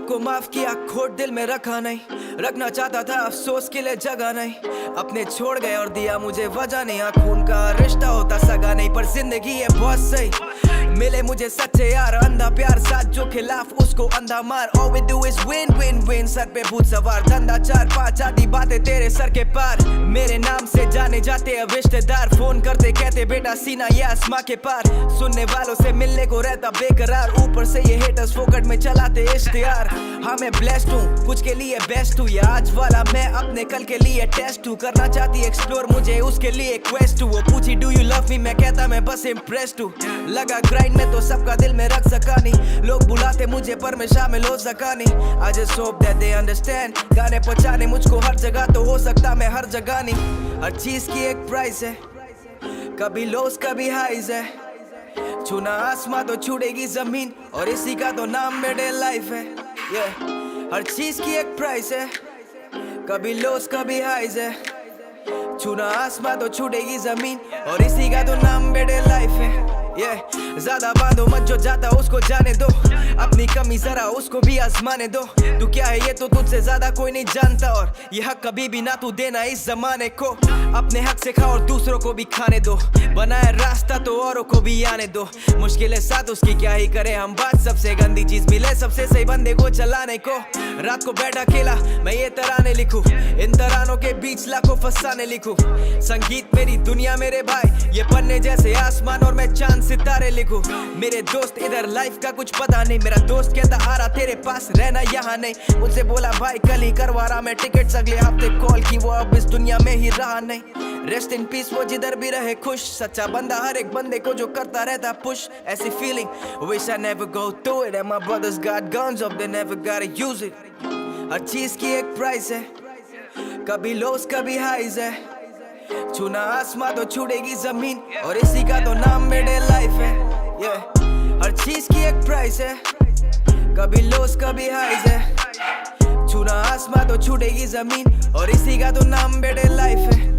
सबको माफ किया, खोट दिल में रखा नहीं। रखना चाहता था अफसोस के लिए जगह नहीं। अपने छोड़ गए और दिया मुझे वजह नहीं। खून का रिश्ता होता सगा नहीं, पर जिंदगी है बहुत सही। मिले मुझे सच्चे यार, अंधा प्यार साथ जो खिलाफ उसको अंधा मार। All we do is win win win। Sir पे भूत सवार, धंधा 4-5 आधी बातें तेरे सर के पार। मेरे नाम से जाने जाते अब रिश्तेदार, फोन करते कहते बेटा सीना ये आसमां के पार। सुनने वालों से मिलने को रहता बेकरार, ऊपर से ये हेटर्स फोकट में चलाते इश्तिहार। हाँ मैं ब्लेस्ड हूँ, कुछ के लिए बेस्ट हूँ। या आज वाला मैं अपने कल के लिए टेस्ट हूँ। करना चाहती एक्सप्लोर मुझे उसके लिए क्वेस्ट हूँ। वो पूछी डू यू लव मी, मैं कहता मैं बस इम्प्रेस्ड हूँ। लगा ग्राइंड में तो सबका दिल में रख सका नहीं। लोग बुलाते मुझे पर मैं शामिल हो सका नहीं। I just hope that they understand। गाने पहुंचाने मुझको हर जगह तो हो सकता मैं हर जगह नहीं। हर चीज की एक प्राइस है, कभी लोस कभी हाइज है। छूना आसमां तो छूटेगी जमीन, और इसी का तो नाम मिडिल लाइफ है। हर चीज की एक प्राइस है, कभी लोस कभी हाइज है। छूना आसमां तो छूटेगी जमीन, और इसी का तो नाम मिडिल लाइफ है। ज्यादा बांधो मत, जो जाता उसको जाने दो। अपनी कमी जरा उसको भी आजमाने दो। तू क्या है ये तो तुझसे ज्यादा कोई नहीं जानता, और ये हक कभी भी ना तू देना इस जमाने को। अपने हक से खा और दूसरों को भी खाने दो। बनाए रास्ता तो औरों को भी आने दो। मुश्किलें साथ उसकी क्या ही करे हम बात। सबसे गंदी चीज मिले सबसे सही बंदे को चलाने को। रात को बैठा अकेला मैं ये तराने लिखूं, इन तरानों के बीच लाखों फसाने लिखूं। संगीत मेरी दुनिया मेरे भाई, ये पन्ने जैसे आसमान और मैं चांद सितारे लिखूं। मेरे दोस्त इधर लाइफ का कुछ पता नहीं। मेरा दोस्त कहता आ रहा तेरे पास रहना यहाँ नहीं। मुझसे बोला भाई कल ही करवा रहा मैं टिकट्स, अगले हफ्ते कॉल की वो अब इस दुनिया में ही रहा नहीं। रेस्ट इन पीस वो जिधर भी रहे खुश। सच्चा बंदा हर एक बंदे को जो करता रहता पुश। ऐसी feeling wish I never go through it, and my brothers got guns up they never gotta use it। हर चीज की एक प्राइस है, कभी लोस कभी हाइज है। छूना आसमां तो छूटेगी जमीन, और इसी का तो नाम मिडिल लाइफ है। हर चीज की एक प्राइस है, कभी लोस कभी हाइज है। छूना आसमां तो छूटेगी जमीन, और इसी का तो नाम मिडिल लाइफ है।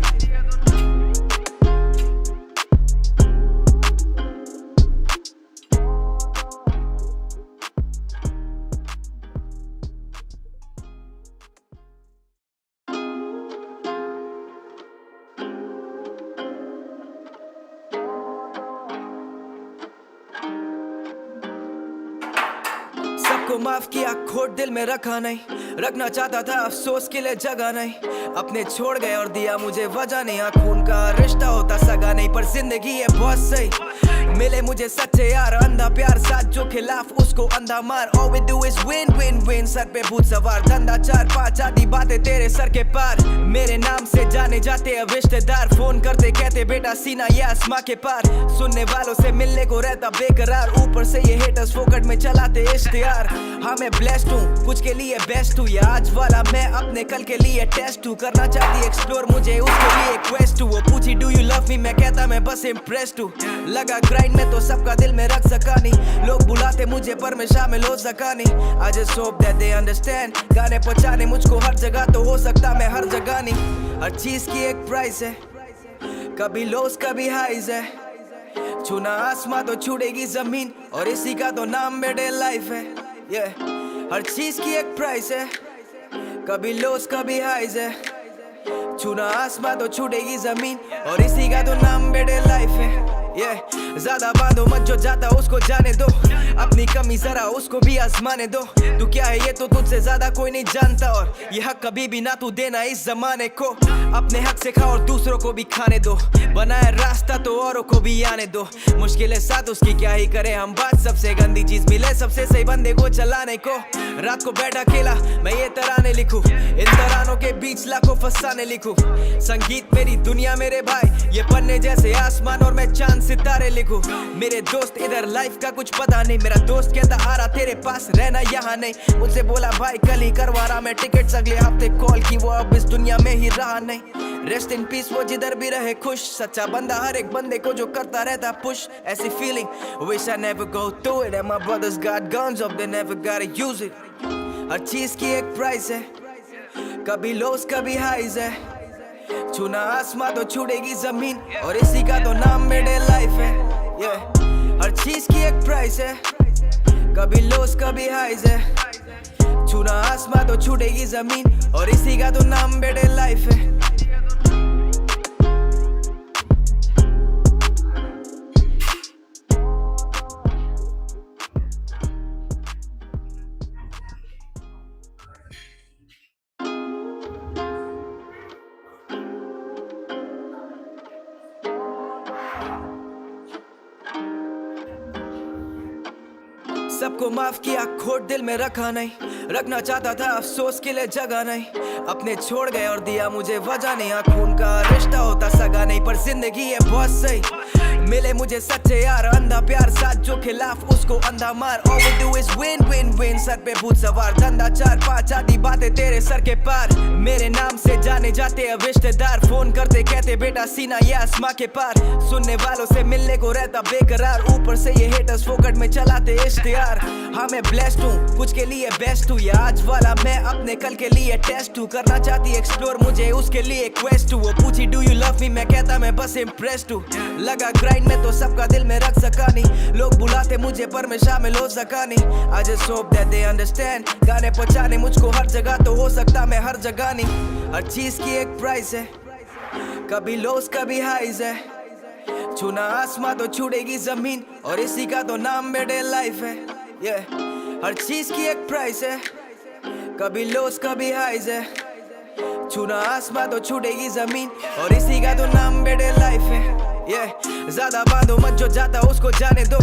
सबको माफ किया, खोट दिल में रखा नहीं। रखना चाहता था अफसोस के लिए जगह नहीं। अपने छोड़ गए और दिया मुझे वजह नहीं। खून का रिश्ता होता सगा नहीं, पर जिंदगी है बहुत सही। मिले मुझे सच्चे यार, अंधा प्यार साथ जो खिलाफ उसको अंधा मार। All we do is win win win। Sir पे भूत सवार, धंधा 4-5 आधी बातें तेरे सर के पार। मेरे नाम से जाने जाते अब रिश्तेदार, फोन करते कहते बेटा सीना ये आसमां के पार। सुनने वालों से मिलने को रहता बेकरार, ऊपर से ये हेटर्स फोकट में चलाते इश्तिहार। हाँ मैं ब्लेस्ड हूँ, कुछ के लिए बेस्ट हूँ। या आज वाला मैं अपने कल के लिए टेस्ट हूँ। करना चाहती एक्सप्लोर मुझे उसके लिए क्वेस्ट हूँ। वो पूछी डू यू लव मी, मैं कहता मैं बस इम्प्रेस्ड हूँ। लगा ग्राइंड में तो सबका दिल में रख सका नहीं। लोग बुलाते मुझे पर मैं शामिल हो सका नहीं। I just hope that they understand। गाने पहुंचाने मुझको हर जगह तो हो सकता मैं हर जगह नहीं। हर चीज की एक प्राइस है, कभी लोस कभी हाइज है। छूना आसमां तो छूटेगी जमीन, और इसी का तो नाम मिडिल लाइफ है। हर चीज की एक प्राइस है, कभी लोस कभी हाइज है। छूना आसमां तो छूटेगी जमीन, और इसी का तो नाम मिडिल लाइफ है। ज्यादा बांधो मत, जो जाता उसको जाने दो। अपनी कमी जरा उसको भी आजमाने दो। तू क्या है ये तो तुझसे ज्यादा कोई नहीं जानता, और ये हक कभी भी ना तू देना इस जमाने को। अपने हक से खा और दूसरों को भी खाने दो। बनाए रास्ता तो औरों को भी आने दो। मुश्किलें साथ उसकी क्या ही करे हम बात। सबसे गंदी चीज मिले सबसे सही बंदे को चलाने को। रात को बैठा अकेला मैं ये तराने लिखूं, इन तरानों के बीच लाखों फसाने लिखूं। संगीत मेरी दुनिया मेरे भाई, ये पन्ने जैसे आसमान और मैं चांद सितारे लिखूं। मेरे दोस्त इधर लाइफ का कुछ पता नहीं। मेरा दोस्त कहता आ रहा तेरे पास रहना यहाँ नहीं। मुझसे बोला भाई कल ही करवा रहा मैं टिकट्स, अगले हफ्ते कॉल की वो अब इस दुनिया में ही रहा नहीं। रेस्ट इन पीस वो जिधर भी रहे खुश। सच्चा बंदा हर एक बंदे को जो करता रहता पुश। ऐसी feeling wish I never go through it, and my brothers got guns up they never gotta use it। हर चीज की एक प्राइस है, कभी लोस कभी हाइज है। छूना आसमां तो छूटेगी जमीन, और इसी का तो नाम मिडिल लाइफ है। हर चीज की एक प्राइस है, कभी लोस कभी हाइज है। छूना आसमां तो छूटेगी जमीन, और इसी का तो नाम बेटे लाइफ है। सबको माफ किया, खोट दिल में रखा नहीं, रखना चाहता था अफसोस के लिए जगह नहीं। अपने छोड़ गए और दिया मुझे वजह नहीं, खून का रिश्ता होता सगा नहीं, पर जिंदगी है बहुत सही। मिले मुझे सच्चे यार, अंधा प्यार साथ जो खिलाफ उसको अंधा मार। All we do is win win win, sir पे भूत सवार, धंधा 4-5 आधी बातें तेरे सर के पार। मेरे नाम से जाने जाते अब रिश्तेदार, फोन करते कहते बेटा सीना ये आसमां के पार। सुनने वालों से मिलने को रहता बेकरार, ऊपर से ये हेटर्स फोकट में चलाते इश्तिहार। हाँ मैं ब्लेस्ड हूँ, कुछ के लिए बेस्ट हूँ, या आज वाला मैं अपने कल के लिए टेस्ट हूँ। करना चाहती एक्सप्लोर मुझे उसके लिए क्वेस्ट हूँ। वो पूछी डू यू लव मी, मैं कहता मैं बस इम्प्रेस्ड हूँ। लगा ग्राइंड में तो सबका दिल में रख सका नहीं, लोग बुलाते मुझे पर मैं शामिल हो सका नहीं। I just hope that they understand, गाने पहुंचाने मुझको हर जगह तो हो सकता मैं हर जगह नहीं। हर चीज की एक प्राइस है, कभी लोस कभी हाइज है। छूना आसमां तो छूटेगी जमीन, और इसी का तो नाम बेटे लाइफ है। हर चीज की एक प्राइस है, कभी लोस कभी हाइज है। छूना आसमां तो छूटेगी जमीन, और इसी का तो नाम बेटे लाइफ है। ज्यादा बांधो मत, जो जाता उसको जाने दो,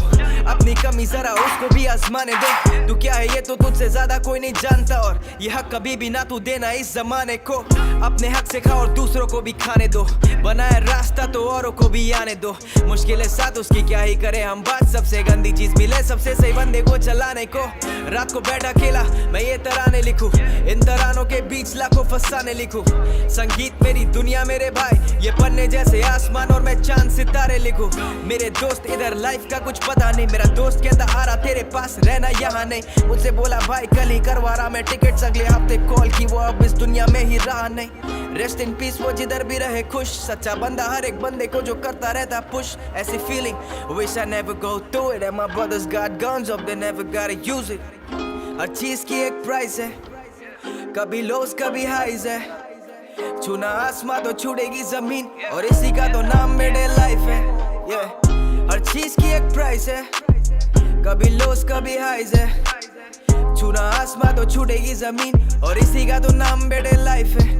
अपनी कमी जरा उसको भी आजमाने दो। तू क्या है ये तो तुझसे ज्यादा कोई नहीं जानता, और ये हक कभी भी ना तू देना इस जमाने को। अपने हक से खा और दूसरों को भी खाने दो, बनाए रास्ता तो औरों को भी आने दो। मुश्किलें साथ उसकी क्या ही करे हम बात, सबसे गंदी चीज मिले सबसे सही बंदे को चलाने को। रात को बैठा अकेला मैं ये तराने लिखूं, इन तरानों के बीच लाखों फसाने लिखूं। संगीत मेरी दुनिया मेरे भाई, ये पन्ने जैसे आसमान और मैं चांद सितारे लिखूं। मेरे दोस्त इधर लाइफ का कुछ पता नहीं, मेरा दोस्त कहता आ रहा तेरे पास रहना यहाँ नहीं। मुझसे बोला भाई कल ही करवा रहा मैं टिकट्स, अगले हफ्ते कॉल की वो अब इस दुनिया में ही रहा नहीं। रेस्ट इन पीस वो जिधर भी रहे खुश, सच्चा बंदा हर एक बंदे को जो करता रहता पुश। ऐसी feeling wish I never go through it, and my brothers got guns hope they never got use it. हर चीज की एक प्राइस है, कभी लोस कभी हाइज है। छूना आसमां तो छूटेगी जमीन, और इसी का तो नाम बेटे लाइफ है। हर चीज की एक प्राइस है, कभी लोस कभी हाइज है। छूना आसमां तो छूटेगी जमीन, और इसी का तो नाम बेटे लाइफ है।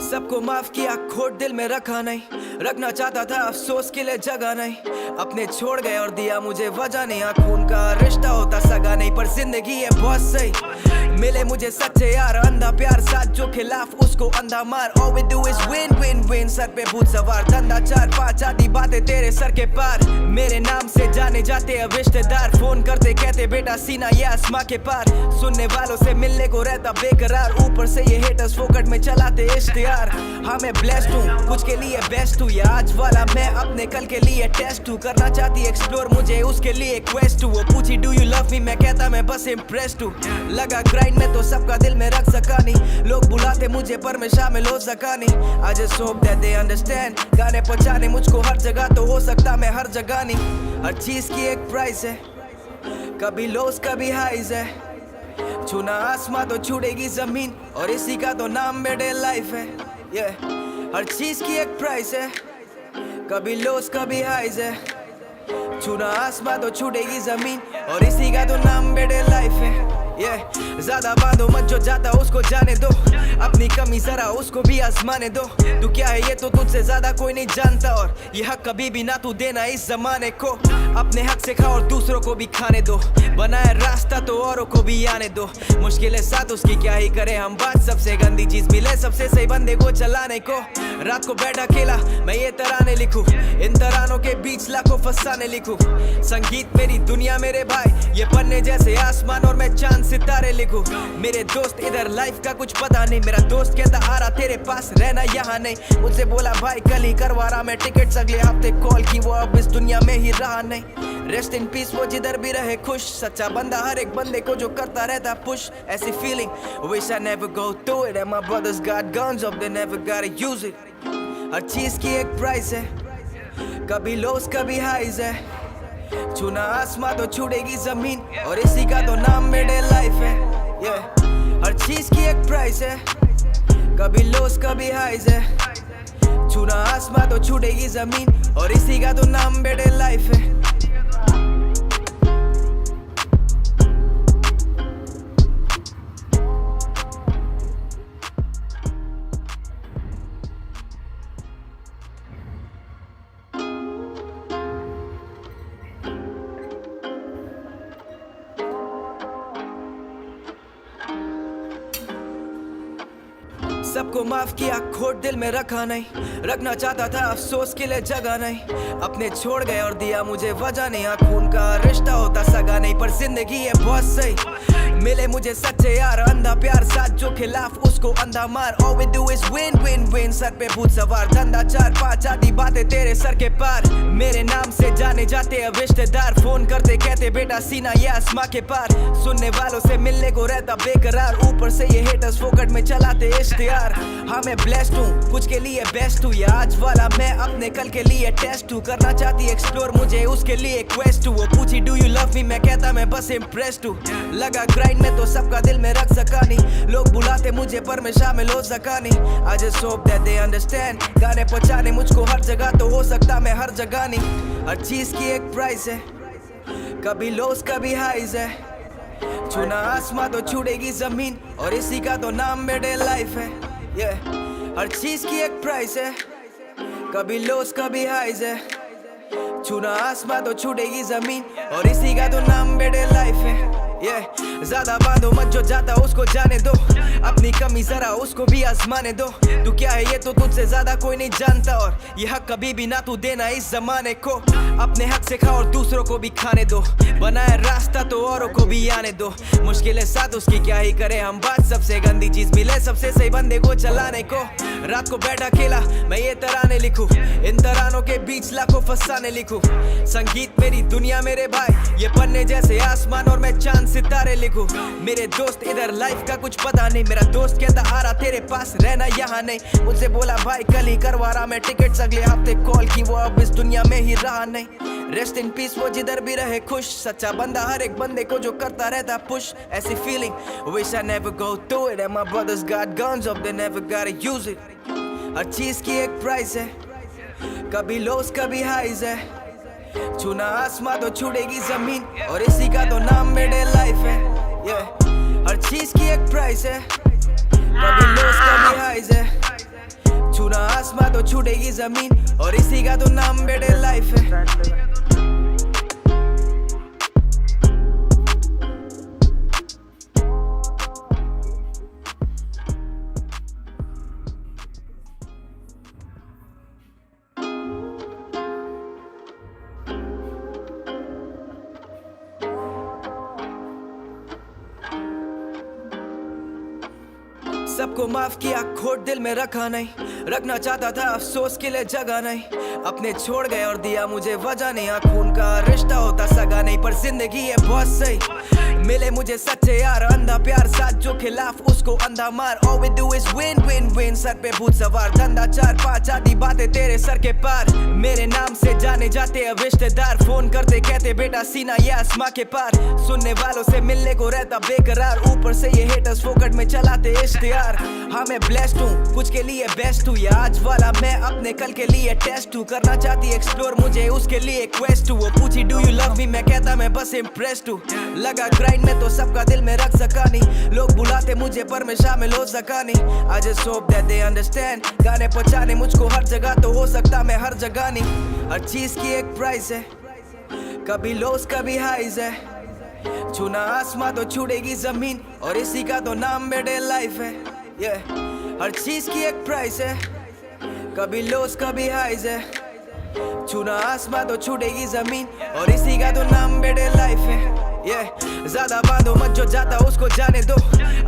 सबको माफ किया, खोट दिल में रखा नहीं, रखना चाहता था अफसोस के लिए जगह नहीं। अपने छोड़ गए और दिया मुझे वजह नहीं, खून का रिश्ता होता सगा नहीं, पर जिंदगी है बहुत सही। मिले मुझे सच्चे यार, अंधा प्यार साथ जो खिलाफ उसको अंधा मार। All we do is win win win, sir पे भूत सवार, धंधा 4-5 आधी बातें तेरे सर के पार। मेरे नाम से जाने जाते अब रिश्तेदार, फोन करते कहते बेटा सीना ये आसमां के पार। सुनने वालों से मिलने को रहता बेकरार, ऊपर से ये हेटर्स फोकट में चलाते इश्तिहार। हाँ मैं ब्लेस्ड हूँ, कुछ के लिए बेस्ट हूँ, या आज वाला मैं अपने कल के लिए टेस्ट हूँ। करना चाहती एक्सप्लोर मुझे उसके लिए क्वेस्ट हूँ। वो पूछी डू यू लव मी, मैं कहता मैं बस इम्प्रेस्ड हूँ। लगा ग्राइंड में तो सबका दिल में रख सका नहीं, लोग बुलाते मुझे पर मैं शामिल हो सका नहीं। I just hope that they understand, गाने पहुंचाने मुझको हर जगह तो हो सकता मैं हर जगह नहीं। हर चीज की एक प्राइस है, कभी लोस कभी हाइज है। छूना आसमां तो छूटेगी जमीन, और इसी का तो नाम बेटे लाइफ है। हर चीज की एक प्राइस है, कभी लोस कभी हाइज है। छूना आसमां तो छूटेगी जमीन, और इसी का तो नाम बेटे लाइफ है। ज्यादा बांधो मत, जो जाता उसको जाने दो, अपनी कमी जरा उसको भी आजमाने दो। तू क्या है ये तो तुझसे ज्यादा कोई नहीं जानता, और ये हक कभी भी ना तू देना इस जमाने को। अपने हक से खा और दूसरों को भी खाने दो, बनाए रास्ता तो औरों को भी आने दो। मुश्किलें साथ उसकी क्या ही करे हम बात, सबसे गंदी चीज मिले सबसे सही बंदे को चलाने को। रात को बैठा अकेला मैं ये तराने लिखूं, इन तरानों के बीच लाखों फसाने लिखूं। संगीत मेरी दुनिया मेरे भाई, ये पन्ने जैसे आसमान और मैं चांद सितारे लिखूं। मेरे दोस्त इधर लाइफ का कुछ पता नहीं, मेरा दोस्त कहता आ रहा तेरे पास रहना यहाँ नहीं। मुझसे बोला भाई कल ही करवा रहा मैं टिकट्स, अगले हफ्ते कॉल की वो अब इस दुनिया में ही रहा नहीं। रेस्ट इन पीस वो जिधर भी रहे खुश, सच्चा बंदा हर एक बंदे को जो करता रहता पुश। ऐसी feeling wish I never go through it, and my brothers got guns अब they never got use it. हर चीज की एक प्राइस है, कभी लोस कभी हाइज है। छूना आसमां तो छूटेगी जमीन, और इसी का तो नाम मिडिल लाइफ है। हर चीज की एक प्राइस है, कभी लोस कभी हाइज है। छूना आसमां तो छूटेगी जमीन, और इसी का तो नाम मिडिल लाइफ है। सबको माफ किया, खोट दिल में रखा नहीं, रखना चाहता था अफसोस के लिए जगह नहीं। अपने छोड़ गए और दिया मुझे वजह नहीं, खून का रिश्ता होता सगा नहीं, पर जिंदगी है बहुत सही। मिले मुझे सच्चे यार, अंधा प्यार साथ जो खिलाफ उसको अंधा मार। All we do is win win win, sir पे भूत सवार, धंधा 4-5 आधी बातें तेरे सर के पार। मेरे नाम से जाने जाते अब रिश्तेदार, फोन करते कहते बेटा सीना ये आसमां के पार। सुनने वालों से मिलने को रहता बेकरार, ऊपर से ये हेटर्स फोकट में चलाते इश्तिहार। हाँ मैं ब्लेस्ड हूँ, कुछ के लिए बेस्ट हूँ, या आज वाला मैं अपने कल के लिए टेस्ट हूँ। करना चाहती एक्सप्लोर मुझे उसके लिए क्वेस्ट हूँ। वो पूछी डू यू लव मी, मैं कहता मैं बस इम्प्रेस्ड हूँ। लगा ग्राइंड में तो सबका दिल में रख सका नहीं, लोग बुलाते मुझे पर मैं शामिल हो सका नहीं। I just hope that they understand, गाने पहुंचाने मुझको हर जगह तो हो सकता मैं हर जगह नहीं। हर चीज की एक प्राइस है, कभी लोस कभी हाइज है। छूना आसमां तो छूटेगी जमीन, और इसी का तो नाम मिडिल लाइफ है। हर चीज की एक प्राइस है, कभी लोस कभी हाइज है। छूना आसमां तो छूटेगी जमीन, और इसी का तो नाम मिडिल लाइफ है। ज्यादा बांधो मत, जो जाता उसको जाने दो, अपनी कमी जरा उसको भी आजमाने दो। तू क्या है ये तो तुझसे ज्यादा कोई नहीं जानता, और ये हक कभी भी ना तू देना इस जमाने को। अपने हक से खा और दूसरों को भी खाने दो, बनाए रास्ता तो औरों को भी आने दो। मुश्किलें साथ उसकी क्या ही करे हम बात, सबसे गंदी चीज मिले सबसे सही बंदे को चलाने को। रात को बैठा अकेला मैं ये तराने लिखूं, इन तरानों के बीच लाखों फसाने लिखूं। संगीत मेरी दुनिया मेरे भाई, ये पन्ने जैसे आसमान और मैं चांद सितारे लिखूं। मेरे दोस्त इधर लाइफ का कुछ पता नहीं, मेरा दोस्त कहता आ रहा तेरे पास रहना यहाँ नहीं। मुझसे बोला भाई कल ही करवा रहा मैं टिकट्स, अगले हफ्ते कॉल की वो अब इस दुनिया में ही रहा नहीं। रेस्ट इन पीस वो जिधर भी रहे खुश, सच्चा बंदा हर एक बंदे को जो करता रहता पुश। ऐसी feeling wish I never go through it, and my brothers got guns अब they never got use it. हर चीज की एक प्राइस है, कभी लोस कभी हाइज है। छूना आसमां तो छूटेगी जमीन, और इसी का तो नाम मिडिल लाइफ है। हर चीज की एक प्राइस है, कभी लोस कभी हाइज है। छूना आसमां तो छूटेगी जमीन, और इसी का तो नाम मिडिल लाइफ है। सबको माफ किया, खोट दिल में रखा नहीं, रखना चाहता था अफसोस के लिए जगह नहीं। अपने छोड़ गए और दिया मुझे वजह नहीं, खून का रिश्ता होता सगा नहीं, पर जिंदगी है बहुत सही। मिले मुझे सच्चे यार, अंधा प्यार साथ जो खिलाफ उसको अंधा मार। All we do is win win win, sir पे भूत सवार, धंधा 4-5 आधी बातें तेरे सर के पार। मेरे नाम से जाने जाते अब रिश्तेदार, फोन करते कहते बेटा सीना ये आसमां के पार। सुनने वालों से मिलने को रहता बेकरार, ऊपर से ये हेटर्स फोकट में चलाते इश्तिहार। हाँ मैं ब्लेस्ड हूँ, कुछ के लिए बेस्ट हूँ, या आज वाला मैं अपने कल के लिए टेस्ट हूँ। करना चाहती एक्सप्लोर मुझे उसके लिए क्वेस्ट हूँ। वो पूछी डू यू लव मी, मैं कहता मैं बस इम्प्रेस्ड हूँ। लगा ग्राइंड में तो सबका दिल में रख सका नहीं, लोग बुलाते मुझे पर मैं शामिल हो सका नहीं। I just hope that they understand, गाने पहुंचाने मुझको हर जगह तो हो सकता मैं हर जगह नहीं। हर चीज की एक प्राइस है, कभी लोस कभी हाइज है। छूना आसमां तो छूटेगी जमीन, और इसी का तो नाम मिडिल लाइफ है। हर चीज की एक प्राइस है, कभी लोस कभी हाइज है। छूना आसमां तो छूटेगी जमीन, और इसी का तो नाम मिडिल लाइफ है। ज्यादा बांधो मत, जो जाता उसको जाने दो,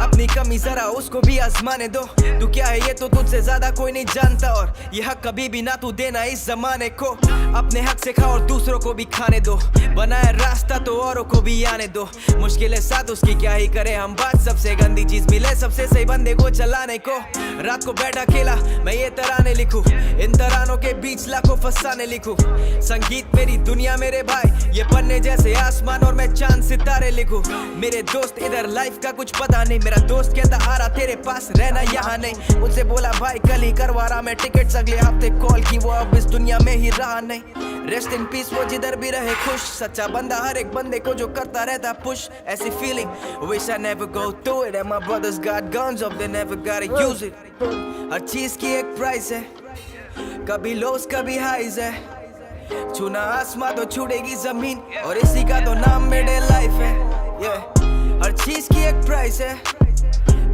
अपनी कमी जरा उसको भी आजमाने दो। तू क्या है ये तो तुझसे ज्यादा कोई नहीं जानता, और ये हक कभी भी ना तू देना इस जमाने को। अपने हक से खा और दूसरों को भी खाने दो, बनाया रास्ता तो औरों को भी आने दो। मुश्किलें साथ उसकी क्या ही करे हम बात, सबसे गंदी चीज मिले सबसे सही बंदे को चलाने को। रात को बैठा अकेला मैं ये तराने लिखूं, इन तरानों के बीच लाखों फसाने लिखूं। संगीत मेरी दुनिया मेरे भाई, ये पन्ने जैसे आसमान और मैं चांद सितारे लिखूं। मेरे दोस्त इधर लाइफ का कुछ पता नहीं, मेरा दोस्त कहता आ रहा तेरे पास रहना यहाँ नहीं। मुझसे बोला भाई कल ही करवा रहा मैं टिकट्स, अगले हफ्ते कॉल की वो अब इस दुनिया में ही रहा नहीं। रेस्ट इन पीस वो जिधर भी रहे खुश, सच्चा बंदा हर एक बंदे को जो करता रहता पुश। ऐसी feeling wish I never go through it, and my brothers got guns अब they never got use it. हर चीज की एक प्राइस है, कभी लोस कभी हाइज है। छूना आसमां तो छूटेगी जमीन, और इसी का तो नाम मेरे लाइफ है। हर चीज की एक प्राइस है,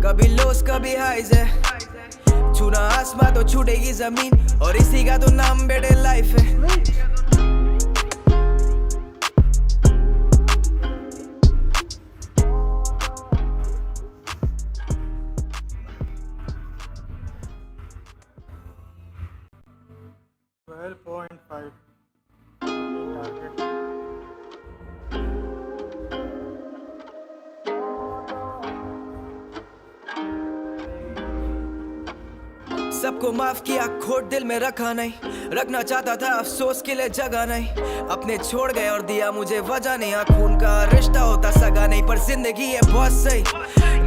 कभी लोस कभी हाइज है। छूना आसमां तो छूटेगी जमीन, और इसी का तो नाम मेरे लाइफ है। सबको माफ किया, खोट दिल में रखा नहीं, रखना चाहता था अफसोस के लिए जगह नहीं। अपने छोड़ गए और दिया मुझे वजह नहीं, खून का रिश्ता होता सगा नहीं, पर जिंदगी है बहुत सही।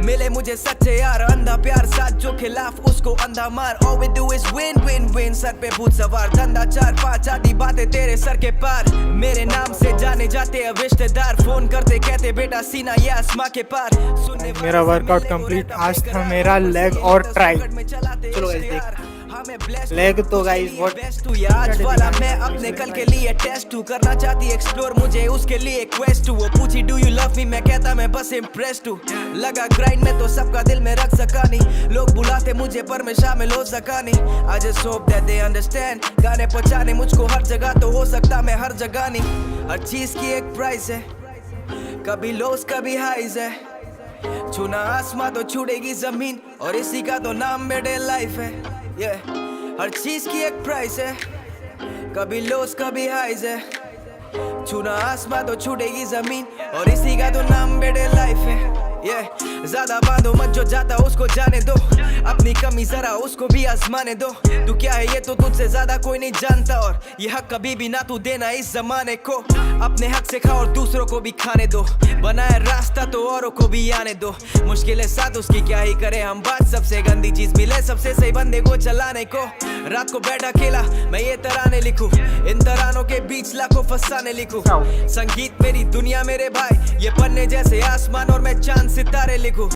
मिले मुझे सच्चे यार, अंधा प्यार साथ जो खिलाफ उसको अंधा मार। All we do is win win win, sir पे भूत सवार, धंधा 4-5 आधी बातें तेरे सर के पार। मेरे नाम से जाने जाते अब रिश्तेदार, फोन करते कहते बेटा सीना ये आसमां के पार। सुनने मेरा वर्कआउट कंप्लीट, आज था मेरा लेग और ट्राई। चलो गाइस लेग तो गाइस बहुत आज वाला मैं अपने कल के लिए टेस्ट हूँ, करना चाहती एक्सप्लोर मुझे उसके लिए क्वेस्ट हूँ। वो पूछी डू यू लव मी, मैं कहता मैं बस इम्प्रेस्ड हूँ। लगा ग्राइंड में तो सबका दिल में रख सका नहीं, लोग बुलाते मुझे पर मैं शामिल हो सका नहीं। I just hope that they understand, गाने पहुंचाने मुझको हर जगह तो हो सकता मैं हर जगह नहीं। हर चीज की एक प्राइस है, कभी लोस कभी हाइज है। छूना आसमां तो छूटेगी जमीन, और इसी का तो नाम मेरे लाइफ है। हर चीज की एक प्राइस है, कभी लोस कभी हाइज है। छूना आसमां तो छूटेगी जमीन, और इसी का तो नाम मेरे लाइफ है। ज्यादा बांधो मत, जो जाता उसको जाने दो, अपनी कमी जरा उसको भी आजमाने दो। तू क्या है ये तो तुझसे ज्यादा कोई नहीं जानता, और ये हक कभी भी ना तू देना इस जमाने को। अपने हक से खा और दूसरों को भी खाने दो, बनाया रास्ता तो औरों को भी आने दो। मुश्किलें साथ उसकी क्या ही करे हम बात, सबसे गंदी चीज मिले सबसे सही बंदे को चलाने को। रात को बैठा अकेला मैं ये तराने लिखूं, इन तरानों के बीच लाखों फसाने लिखूं। संगीत मेरी दुनिया मेरे भाई, ये पन्ने जैसे आसमान और मैं चांद सितारे लिखूं।